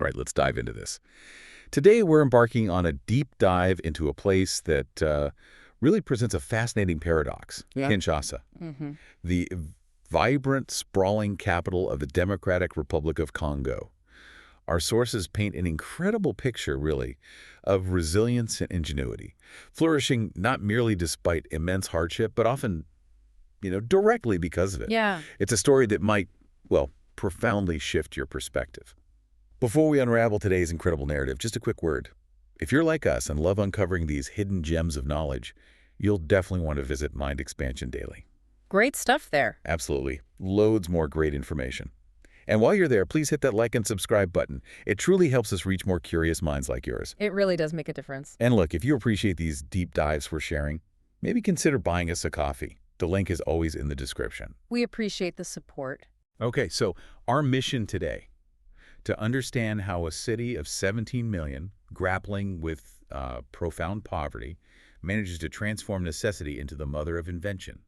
All right, let's dive into this. Today, we're embarking on a deep dive into a place that really presents a fascinating paradox, Yeah. Kinshasa, Mm-hmm. the vibrant, sprawling capital of the Democratic Republic of Congo. Our sources paint an incredible picture, really, of resilience and ingenuity, flourishing not merely despite immense hardship, but often, directly because of it. Yeah. It's a story that might, well, profoundly shift your perspective. Before we unravel today's incredible narrative, just a quick word. If you're like us and love uncovering these hidden gems of knowledge, you'll definitely want to visit Mind Expansion Daily. Great stuff there. Absolutely. Loads more great information. And while you're there, please hit that like and subscribe button. It truly helps us reach more curious minds like yours. It really does make a difference. And look, if you appreciate these deep dives we're sharing, maybe consider buying us a coffee. The link is always in the description. We appreciate the support. Okay, so our mission today, to understand how a city of 17 million grappling with profound poverty manages to transform necessity into the mother of invention,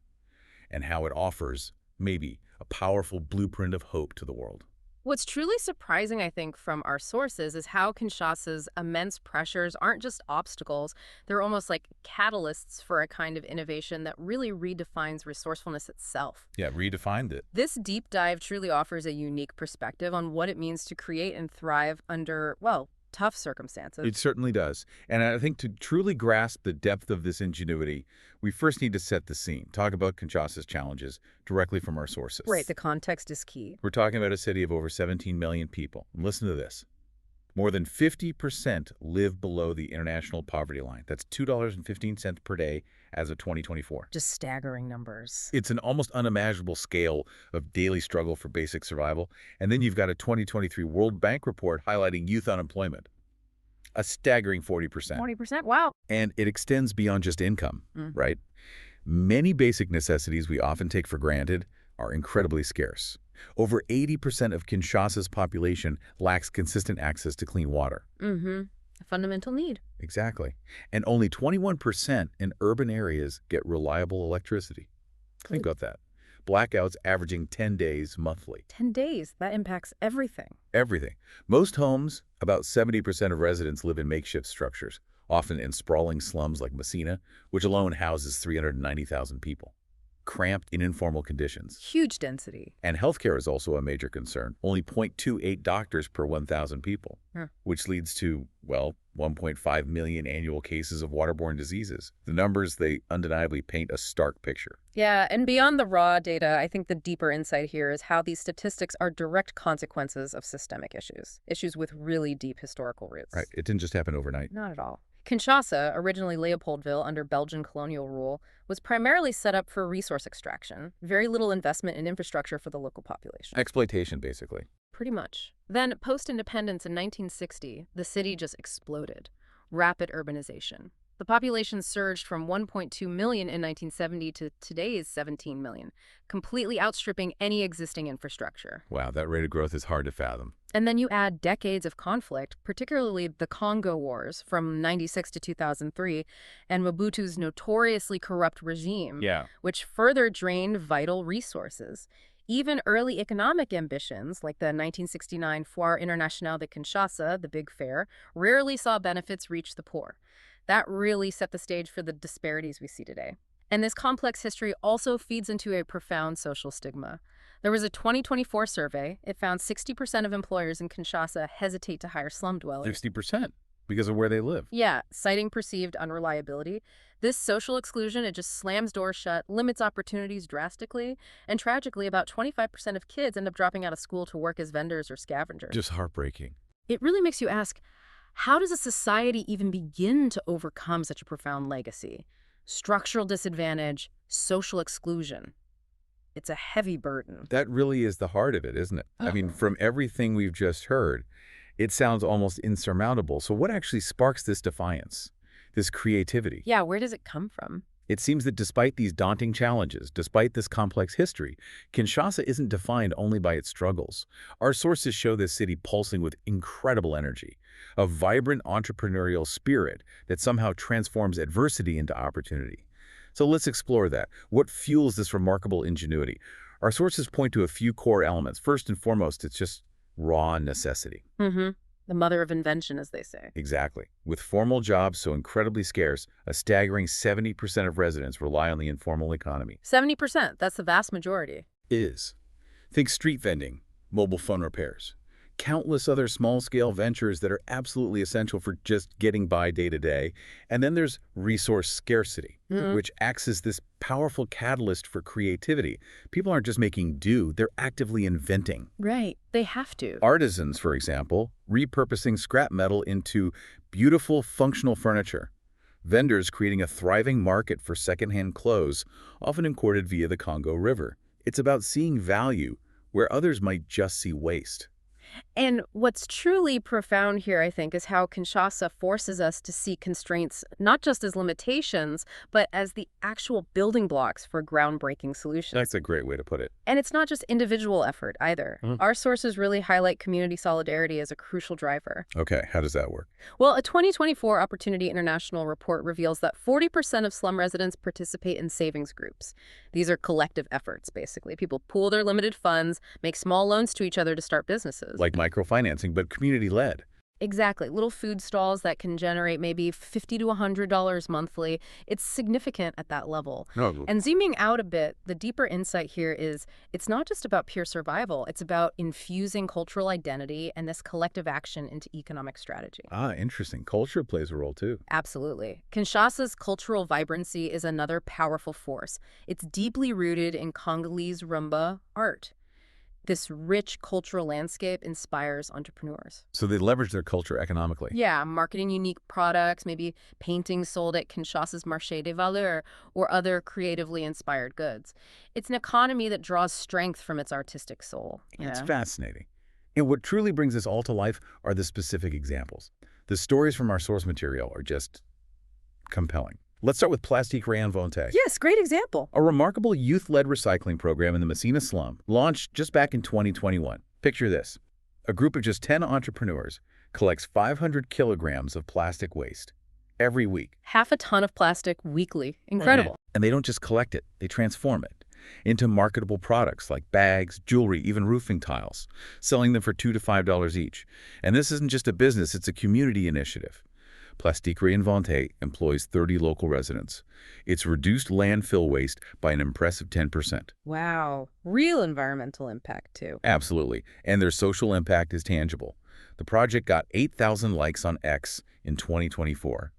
and how it offers, maybe, a powerful blueprint of hope to the world. What's truly surprising, I think, from our sources is how Kinshasa's immense pressures aren't just obstacles. They're almost like catalysts for a kind of innovation that really redefines resourcefulness itself. Yeah, redefined it. This deep dive truly offers a unique perspective on what it means to create and thrive under, well, tough circumstances. It certainly does. And I think to truly grasp the depth of this ingenuity, we first need to set the scene, talk about Kinshasa's challenges directly from our sources. Right, the context is key. We're talking about a city of over 17 million people. And listen to this. More than 50% live below the international poverty line. That's $2.15 per day as of 2024. Just staggering numbers. It's an almost unimaginable scale of daily struggle for basic survival. And then you've got a 2023 World Bank report highlighting youth unemployment. A staggering 40%. 40%? Wow. And it extends beyond just income, right? Many basic necessities we often take for granted are incredibly scarce. Over 80% of Kinshasa's population lacks consistent access to clean water. A fundamental need. Exactly. And only 21% in urban areas get reliable electricity. Think about that. Blackouts averaging 10 days monthly. 10 days. That impacts everything. Everything. Most homes, about 70% of residents live in makeshift structures, often in sprawling slums like Messina, which alone houses 390,000 people. Cramped in informal conditions. Huge density. And healthcare is also a major concern. Only 0.28 doctors per 1,000 people, which leads to, well, 1.5 million annual cases of waterborne diseases. The numbers, they undeniably paint a stark picture. Yeah, and beyond the raw data, I think the deeper insight here is how these statistics are direct consequences of systemic issues with really deep historical roots. Right. It didn't just happen overnight. Not at all. Kinshasa, originally Leopoldville under Belgian colonial rule, was primarily set up for resource extraction, very little investment in infrastructure for the local population. Exploitation, basically. Pretty much. Then, post-independence in 1960, the city just exploded. Rapid urbanization. The population surged from 1.2 million in 1970 to today's 17 million, completely outstripping any existing infrastructure. Wow, that rate of growth is hard to fathom. And then you add decades of conflict, particularly the Congo Wars from 96 to 2003, and Mobutu's notoriously corrupt regime, which further drained vital resources. Even early economic ambitions, like the 1969 Foire Internationale de Kinshasa, the big fair, rarely saw benefits reach the poor. That really set the stage for the disparities we see today. And this complex history also feeds into a profound social stigma. There was a 2024 survey. It found 60% of employers in Kinshasa hesitate to hire slum dwellers. 60%? Because of where they live. Yeah, citing perceived unreliability. This social exclusion, it just slams doors shut, limits opportunities drastically, and tragically, about 25% of kids end up dropping out of school to work as vendors or scavengers. Just heartbreaking. It really makes you ask, how does a society even begin to overcome such a profound legacy? Structural disadvantage, social exclusion. It's a heavy burden. That really is the heart of it, isn't it? I mean, from everything we've just heard, it sounds almost insurmountable. So what actually sparks this defiance, this creativity? Yeah, where does it come from? It seems that despite these daunting challenges, despite this complex history, Kinshasa isn't defined only by its struggles. Our sources show this city pulsing with incredible energy, a vibrant entrepreneurial spirit that somehow transforms adversity into opportunity. So let's explore that. What fuels this remarkable ingenuity? Our sources point to a few core elements. First and foremost, it's just raw necessity. The mother of invention, as they say. Exactly. With formal jobs so incredibly scarce, a staggering 70% of residents rely on the informal economy. 70%, that's the vast majority. Is. Think street vending, mobile phone repairs, countless other small-scale ventures that are absolutely essential for just getting by day to day. And then there's resource scarcity, which acts as this powerful catalyst for creativity. People aren't just making do, they're actively inventing. Right, they have to. Artisans, for example, repurposing scrap metal into beautiful, functional furniture. Vendors creating a thriving market for secondhand clothes, often imported via the Congo River. It's about seeing value where others might just see waste. And what's truly profound here, I think, is how Kinshasa forces us to see constraints not just as limitations, but as the actual building blocks for groundbreaking solutions. That's a great way to put it. And it's not just individual effort either. Our sources really highlight community solidarity as a crucial driver. Okay, how does that work? Well, a 2024 Opportunity International report reveals that 40% of slum residents participate in savings groups. These are collective efforts, basically. People pool their limited funds, make small loans to each other to start businesses. Like microfinancing, but community-led. Exactly. Little food stalls that can generate maybe $50 to $100 monthly. It's significant at that level. No. And zooming out a bit, the deeper insight here is it's not just about pure survival. It's about infusing cultural identity and this collective action into economic strategy. Ah, interesting. Culture plays a role too. Absolutely. Kinshasa's cultural vibrancy is another powerful force. It's deeply rooted in Congolese rumba art. This rich cultural landscape inspires entrepreneurs. So they leverage their culture economically. Yeah, marketing unique products, maybe paintings sold at Kinshasa's Marché des Valeurs or other creatively inspired goods. It's an economy that draws strength from its artistic soul. It's fascinating. And what truly brings this all to life are the specific examples. The stories from our source material are just compelling. Let's start with Plastique Réinventé. Yes, great example. A remarkable youth-led recycling program in the Messina slum, launched just back in 2021. Picture this. A group of just 10 entrepreneurs collects 500 kilograms of plastic waste every week. Half a ton of plastic weekly. Incredible. And they don't just collect it, they transform it into marketable products like bags, jewelry, even roofing tiles, selling them for $2 to $5 each. And this isn't just a business, it's a community initiative. Plastique Réinventé employs 30 local residents. It's reduced landfill waste by an impressive 10%. Wow. Real environmental impact, too. Absolutely. And their social impact is tangible. The project got 8,000 likes on X in 2024.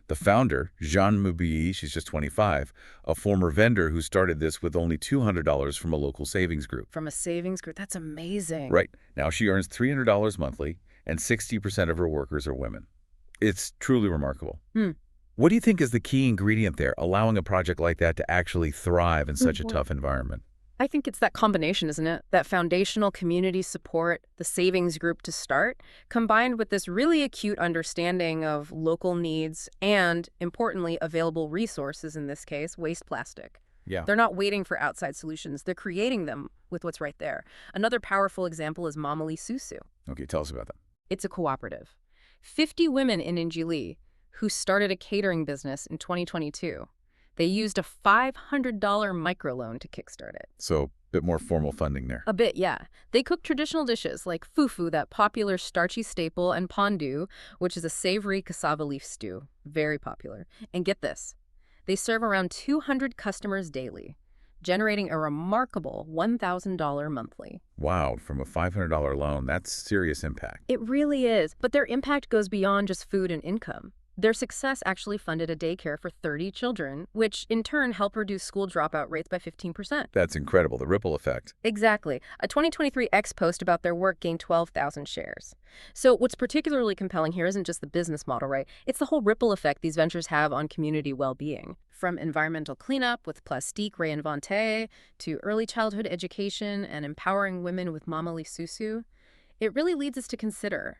The founder, Jean Moubilly, she's just 25, a former vendor who started this with only $200 from a local savings group. From a savings group? That's amazing. Right. Now she earns $300 monthly, and 60% of her workers are women. It's truly remarkable. What do you think is the key ingredient there, allowing a project like that to actually thrive in such a tough environment? I think it's that combination, isn't it? That foundational community support, the savings group to start, combined with this really acute understanding of local needs and, importantly, available resources, in this case, waste plastic. Yeah. They're not waiting for outside solutions. They're creating them with what's right there. Another powerful example is Mamali Susu. Okay, tell us about that. It's a cooperative. 50 women in Njili who started a catering business in 2022. They used a $500 microloan to kickstart it. So, a bit more formal funding there. A bit, yeah. They cook traditional dishes like fufu, that popular starchy staple, and pondu, which is a savory cassava leaf stew. Very popular. And get this. They serve around 200 customers daily, generating a remarkable $1,000 monthly. Wow, from a $500 loan, that's serious impact. It really is, but their impact goes beyond just food and income. Their success actually funded a daycare for 30 children, which in turn helped reduce school dropout rates by 15%. That's incredible, the ripple effect. Exactly. A 2023 X post about their work gained 12,000 shares. So what's particularly compelling here isn't just the business model, right? It's the whole ripple effect these ventures have on community well-being. From environmental cleanup with Plastique Réinventé to early childhood education and empowering women with Mamali Susu, it really leads us to consider,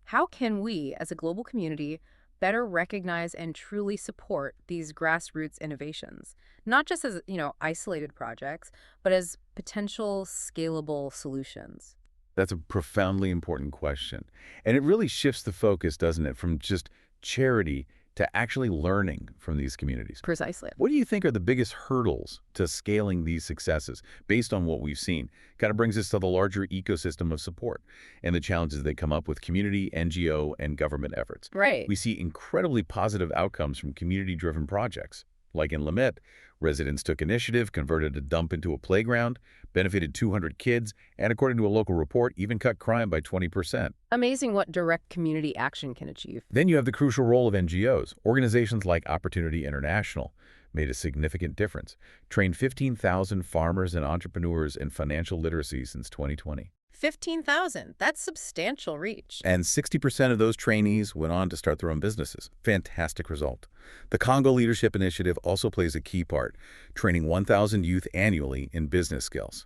how can we, as a global community, better recognize and truly support these grassroots innovations, not just as, isolated projects, but as potential scalable solutions? That's a profoundly important question. And it really shifts the focus, doesn't it, from just charity to actually learning from these communities. Precisely. What do you think are the biggest hurdles to scaling these successes based on what we've seen? Kind of brings us to the larger ecosystem of support and the challenges they come up with community, NGO, and government efforts. Right. We see incredibly positive outcomes from community-driven projects. Like in Limette, residents took initiative, converted a dump into a playground, benefited 200 kids, and according to a local report, even cut crime by 20%. Amazing what direct community action can achieve. Then you have the crucial role of NGOs. Organizations like Opportunity International made a significant difference, trained 15,000 farmers and entrepreneurs in financial literacy since 2020. 15,000. That's substantial reach. And 60% of those trainees went on to start their own businesses. Fantastic result. The Congo Leadership Initiative also plays a key part, training 1,000 youth annually in business skills.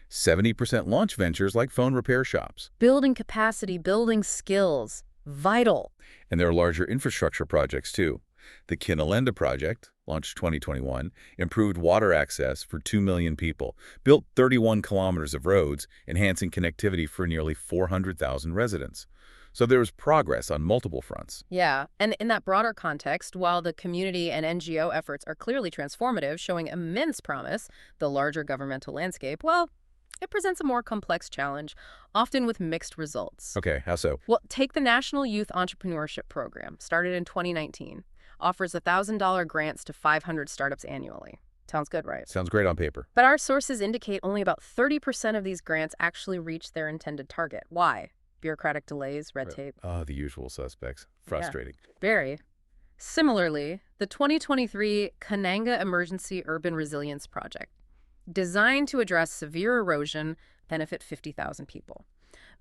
70% launch ventures like phone repair shops. Building capacity, building skills. Vital. And there are larger infrastructure projects, too. The Kinalenda project, launched 2021, improved water access for 2 million people, built 31 kilometers of roads, enhancing connectivity for nearly 400,000 residents. So there was progress on multiple fronts. Yeah, and in that broader context, while the community and NGO efforts are clearly transformative, showing immense promise, the larger governmental landscape, well, it presents a more complex challenge, often with mixed results. Okay, how so? Well, take the National Youth Entrepreneurship Program, started in 2019. Offers $1,000 grants to 500 startups annually. Sounds good, right? Sounds great on paper. But our sources indicate only about 30% of these grants actually reach their intended target. Why? Bureaucratic delays, red tape. Oh, the usual suspects. Frustrating. Yeah, very. Similarly, the 2023 Kananga Emergency Urban Resilience Project, designed to address severe erosion, benefit 50,000 people.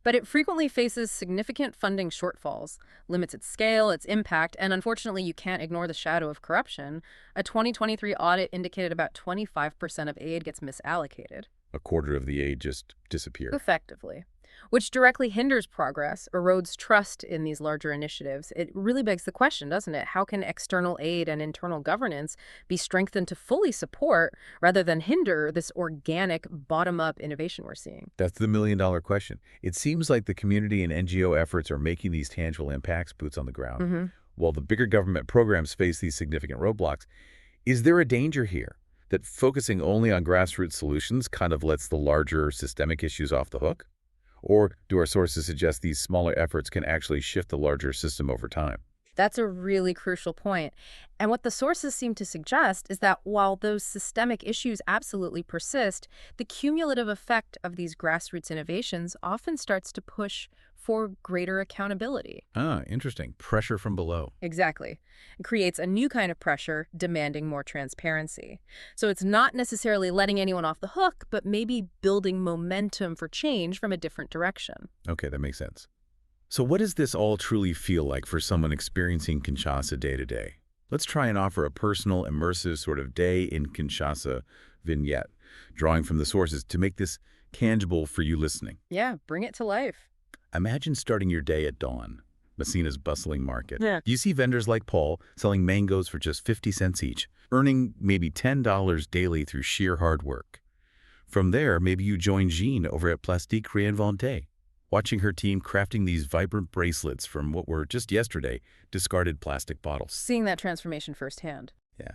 But it frequently faces significant funding shortfalls, limits its scale, its impact, and unfortunately you can't ignore the shadow of corruption. A 2023 audit indicated about 25% of aid gets misallocated. A quarter of the aid just disappeared. Effectively. Which directly hinders progress, erodes trust in these larger initiatives. It really begs the question, doesn't it? How can external aid and internal governance be strengthened to fully support rather than hinder this organic, bottom-up innovation we're seeing? That's the million-dollar question. It seems like the community and NGO efforts are making these tangible impacts, boots on the ground. While the bigger government programs face these significant roadblocks, is there a danger here that focusing only on grassroots solutions kind of lets the larger systemic issues off the hook? Or do our sources suggest these smaller efforts can actually shift the larger system over time? That's a really crucial point. And what the sources seem to suggest is that while those systemic issues absolutely persist, the cumulative effect of these grassroots innovations often starts to push for greater accountability. Ah, interesting. Pressure from below. Exactly. It creates a new kind of pressure demanding more transparency. So it's not necessarily letting anyone off the hook, but maybe building momentum for change from a different direction. Okay, that makes sense. So what does this all truly feel like for someone experiencing Kinshasa day to day? Let's try and offer a personal, immersive sort of day in Kinshasa vignette, drawing from the sources to make this tangible for you listening. Yeah, bring it to life. Imagine starting your day at dawn, Messina's bustling market. Yeah. You see vendors like Paul selling mangoes for just 50 cents each, earning maybe $10 daily through sheer hard work. From there, maybe you join Jean over at Plastique Réinventé, watching her team crafting these vibrant bracelets from what were, just yesterday, discarded plastic bottles. Seeing that transformation firsthand. Yeah.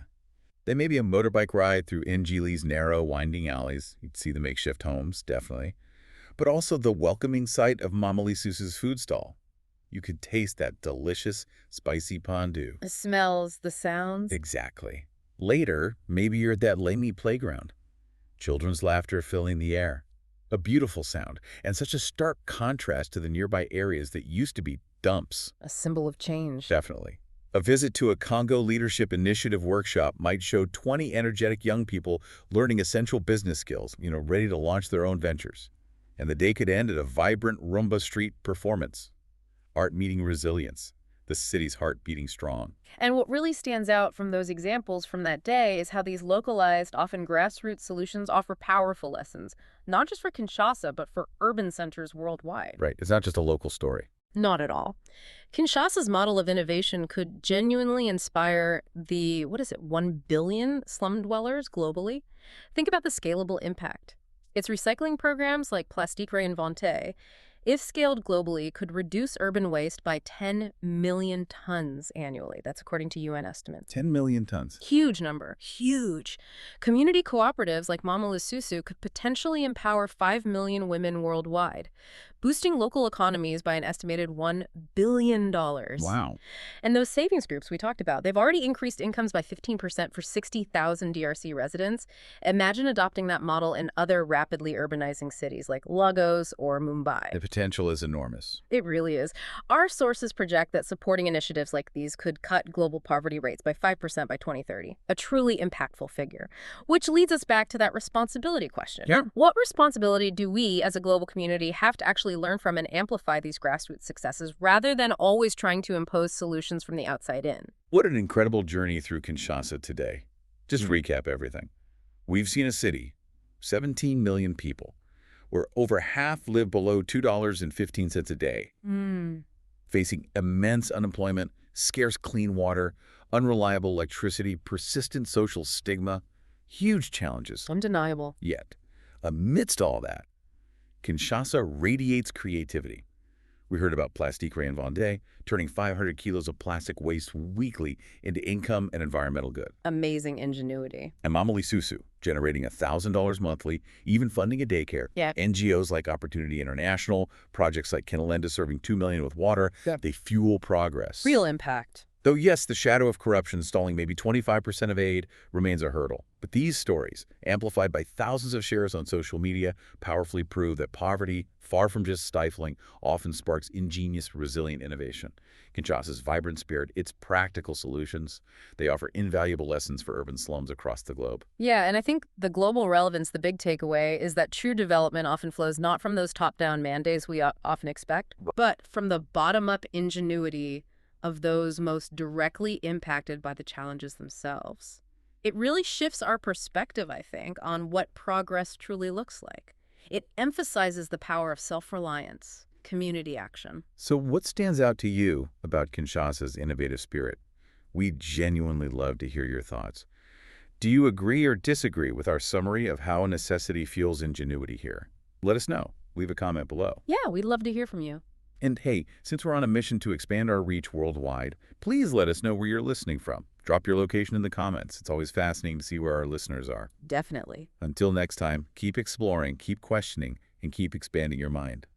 Then maybe a motorbike ride through Njili's narrow, winding alleys. You'd see the makeshift homes, definitely. But also the welcoming sight of Mama Lisu's food stall. You could taste that delicious, spicy pondu. The smells, the sounds. Exactly. Later, maybe you're at that Lamy playground. Children's laughter filling the air. A beautiful sound, and such a stark contrast to the nearby areas that used to be dumps. A symbol of change. Definitely. A visit to a Congo Leadership Initiative workshop might show 20 energetic young people learning essential business skills, ready to launch their own ventures. And the day could end at a vibrant rumba street performance. Art meeting resilience, the city's heart beating strong. And what really stands out from those examples from that day is how these localized, often grassroots solutions offer powerful lessons, not just for Kinshasa, but for urban centers worldwide. Right. It's not just a local story. Not at all. Kinshasa's model of innovation could genuinely inspire the, 1 billion slum dwellers globally? Think about the scalable impact. Its recycling programs like Plastique Réinventé if scaled globally, could reduce urban waste by 10 million tons annually. That's according to UN estimates. 10 million tons. Huge number. Huge. Community cooperatives like Mama Lususu could potentially empower 5 million women worldwide, boosting local economies by an estimated $1 billion. Wow. And those savings groups we talked about, they've already increased incomes by 15% for 60,000 DRC residents. Imagine adopting that model in other rapidly urbanizing cities like Lagos or Mumbai. The potential is enormous. It really is. Our sources project that supporting initiatives like these could cut global poverty rates by 5% by 2030, a truly impactful figure. Which leads us back to that responsibility question. Yeah. What responsibility do we as a global community have to actually learn from and amplify these grassroots successes rather than always trying to impose solutions from the outside in? What an incredible journey through Kinshasa today. Just recap everything. We've seen a city, 17 million people, where over half live below $2.15 a day, facing immense unemployment, scarce clean water, unreliable electricity, persistent social stigma, huge challenges. Undeniable. Yet, amidst all that, Kinshasa radiates creativity. We heard about Plastique Reinventé, turning 500 kilos of plastic waste weekly into income and environmental good. Amazing ingenuity. And Mama Susu, generating $1,000 monthly, even funding a daycare. Yeah. NGOs like Opportunity International, projects like Kinalenda serving 2 million with water, they fuel progress. Real impact. Though yes, the shadow of corruption stalling maybe 25% of aid remains a hurdle. But these stories, amplified by thousands of shares on social media, powerfully prove that poverty, far from just stifling, often sparks ingenious, resilient innovation. Kinshasa's vibrant spirit, its practical solutions, they offer invaluable lessons for urban slums across the globe. Yeah, and I think the global relevance, the big takeaway, is that true development often flows not from those top-down mandates we often expect, but from the bottom-up ingenuity of those most directly impacted by the challenges themselves. It really shifts our perspective, I think, on what progress truly looks like. It emphasizes the power of self-reliance, community action. So what stands out to you about Kinshasa's innovative spirit? We genuinely love to hear your thoughts. Do you agree or disagree with our summary of how necessity fuels ingenuity here? Let us know. Leave a comment below. Yeah, we'd love to hear from you. And hey, since we're on a mission to expand our reach worldwide, please let us know where you're listening from. Drop your location in the comments. It's always fascinating to see where our listeners are. Definitely. Until next time, keep exploring, keep questioning, and keep expanding your mind.